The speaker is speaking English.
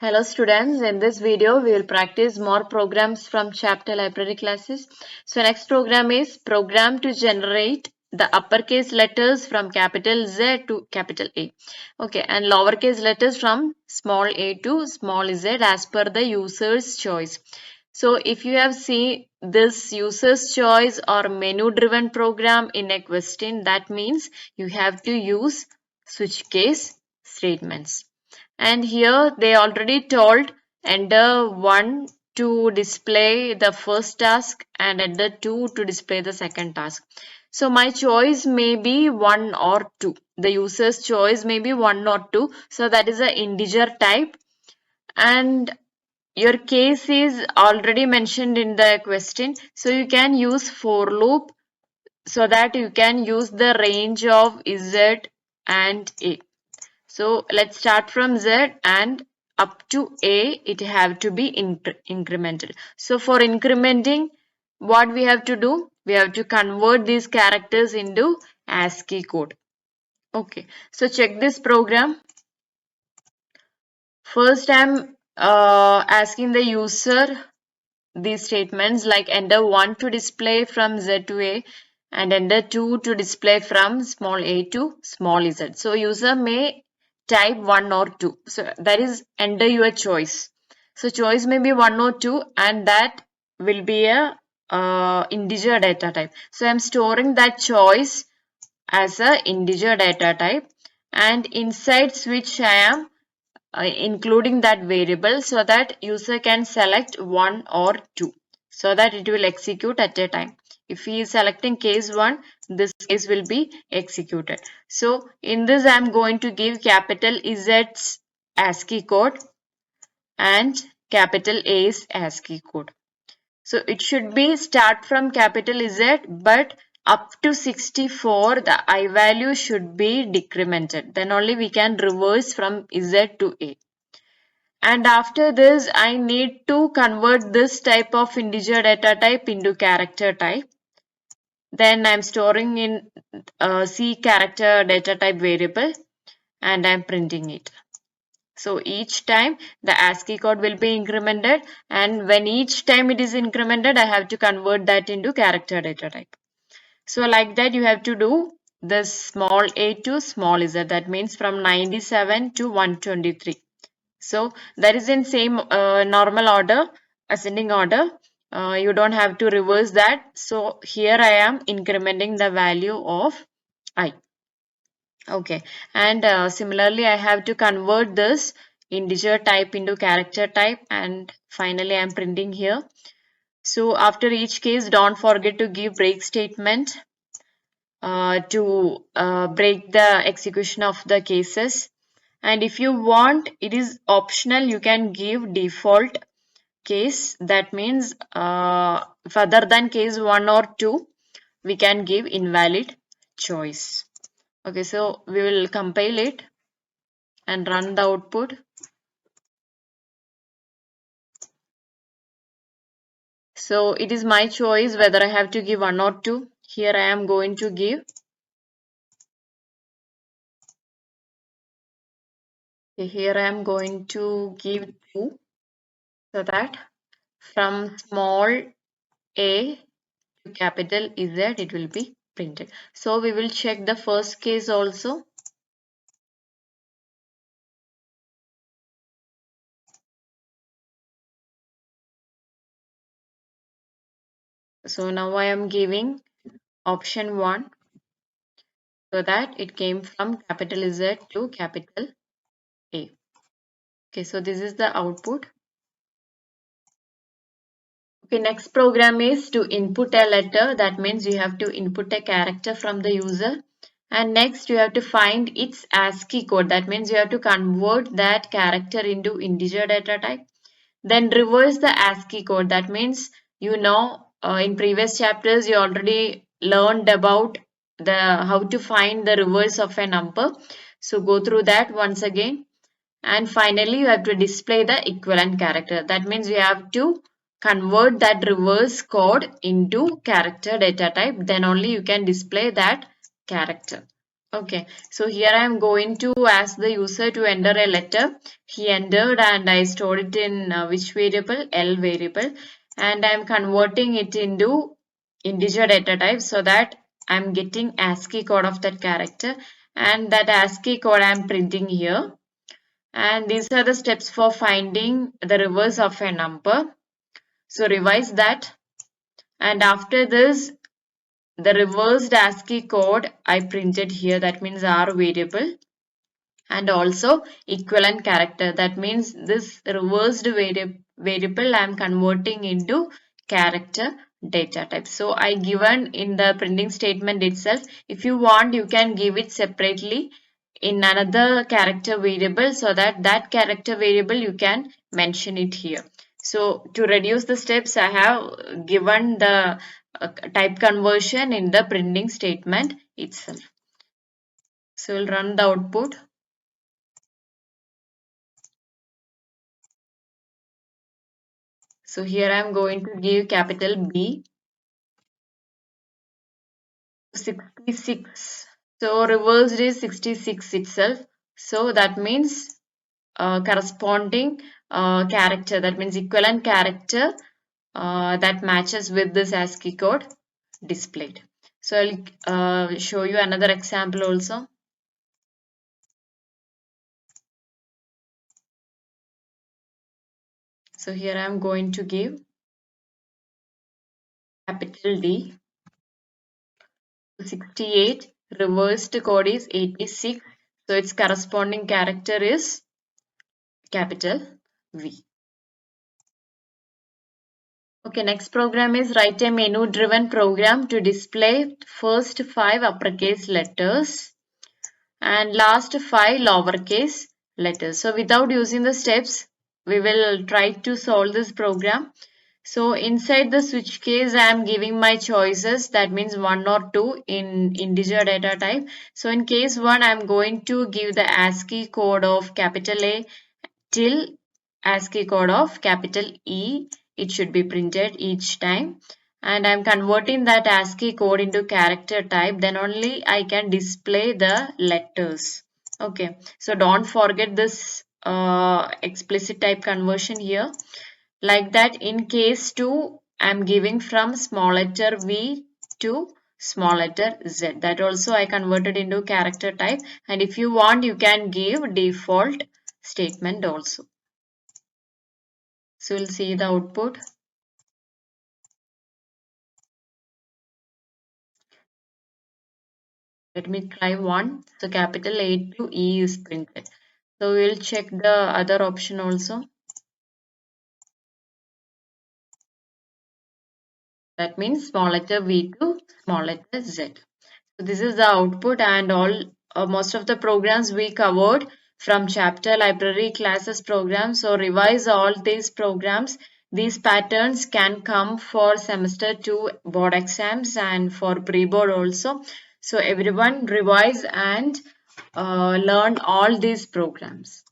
Hello students, in this video we will practice more programs from chapter library classes. So next program is program to generate the uppercase letters from capital Z to capital A. Okay, and lowercase letters from small a to small z as per the user's choice. So if you have seen this user's choice or menu driven program in a question, that means you have to use switch case statements. And here they already told enter 1 to display the first task and enter 2 to display the second task. So my choice may be 1 or 2. The user's choice may be 1 or 2. So that is an integer type. And your case is already mentioned in the question. So you can use for loop so that you can use the range of Z and A. So let's start from Z and up to A, it have to be incremented. So for incrementing, what we have to do? We have to convert these characters into ASCII code. Okay, so check this program. First, I'm asking the user these statements like enter 1 to display from Z to A and enter 2 to display from small a to small z. So user may type 1 or 2. So that is enter your choice. So choice may be 1 or 2 and that will be a integer data type. So I'm storing that choice as a integer data type and inside switch I am including that variable so that user can select 1 or 2 so that it will execute at a time. If he is selecting case 1, this case will be executed. So in this I am going to give capital Z's ASCII code and capital A's ASCII code. So it should be start from capital Z but up to 64 the I value should be decremented. Then only we can reverse from Z to A. And after this, I need to convert this type of integer data type into character type. Then I'm storing in C character data type variable and I'm printing it. So each time the ASCII code will be incremented and when each time it is incremented, I have to convert that into character data type. So like that you have to do the small a to small z. That means from 97 to 123. So that is in same normal order, ascending order. You don't have to reverse that. So here I am incrementing the value of I. Okay, and similarly I have to convert this integer type into character type and finally I am printing here. So after each case, don't forget to give break statement to break the execution of the cases. And if you want, it is optional, you can give default case. That means if other than case 1 or 2, we can give invalid choice. Okay, so we will compile it and run the output. So it is my choice whether I have to give 1 or 2. Here I am going to give. Here I am going to give 2 so that from small a to capital Z it will be printed. So we will check the first case also. So now I am giving option 1 so that it came from capital Z to capital A. Okay, so this is the output. Okay, next program is to input a letter. That means you have to input a character from the user. And next you have to find its ASCII code. That means you have to convert that character into integer data type. Then reverse the ASCII code. That means in previous chapters you already learned about the how to find the reverse of a number. So go through that once again. And finally you have to display the equivalent character. That means you have to convert that reverse code into character data type. Then only you can display that character. Okay, so here I am going to ask the user to enter a letter. He entered and I stored it in which variable? L variable, and I am converting it into integer data type so that I'm getting ASCII code of that character, and that ASCII code I'm printing here. And these are the steps for finding the reverse of a number. So revise that, and after this the reversed ASCII code I printed here, that means R variable, and also equivalent character, that means this reversed variable I am converting into character data type. So I given in the printing statement itself. If you want, you can give it separately in another character variable so that that character variable you can mention it here. So to reduce the steps, I have given the type conversion in the printing statement itself. So we'll run the output. So here I am going to give capital B, 66. So reversed is 66 itself. So that means corresponding character, that means equivalent character that matches with this ASCII code displayed. So I'll show you another example also. So here I am going to give capital D, 68, reversed code is 86. So its corresponding character is capital V. Okay, next program is write a menu driven program to display first 5 uppercase letters and last 5 lowercase letters. So without using the steps, we will try to solve this program. So inside the switch case, I am giving my choices, that means 1 or 2 in integer data type. So in case 1, I am going to give the ASCII code of capital A till ASCII code of capital E. It should be printed each time. And I'm converting that ASCII code into character type. Then only I can display the letters. Okay. So don't forget this explicit type conversion here. Like that, in case 2, I'm giving from small letter V to small letter Z. That also I converted into character type. And if you want, you can give default statement also. So we'll see the output. Let me try one. So capital A to E is printed. So we'll check the other option also. That means small letter V to small letter Z. So this is the output, and all most of the programs we covered from chapter library classes programs. So revise all these programs. These patterns can come for semester 2 board exams and for pre-board also. So everyone revise and learn all these programs.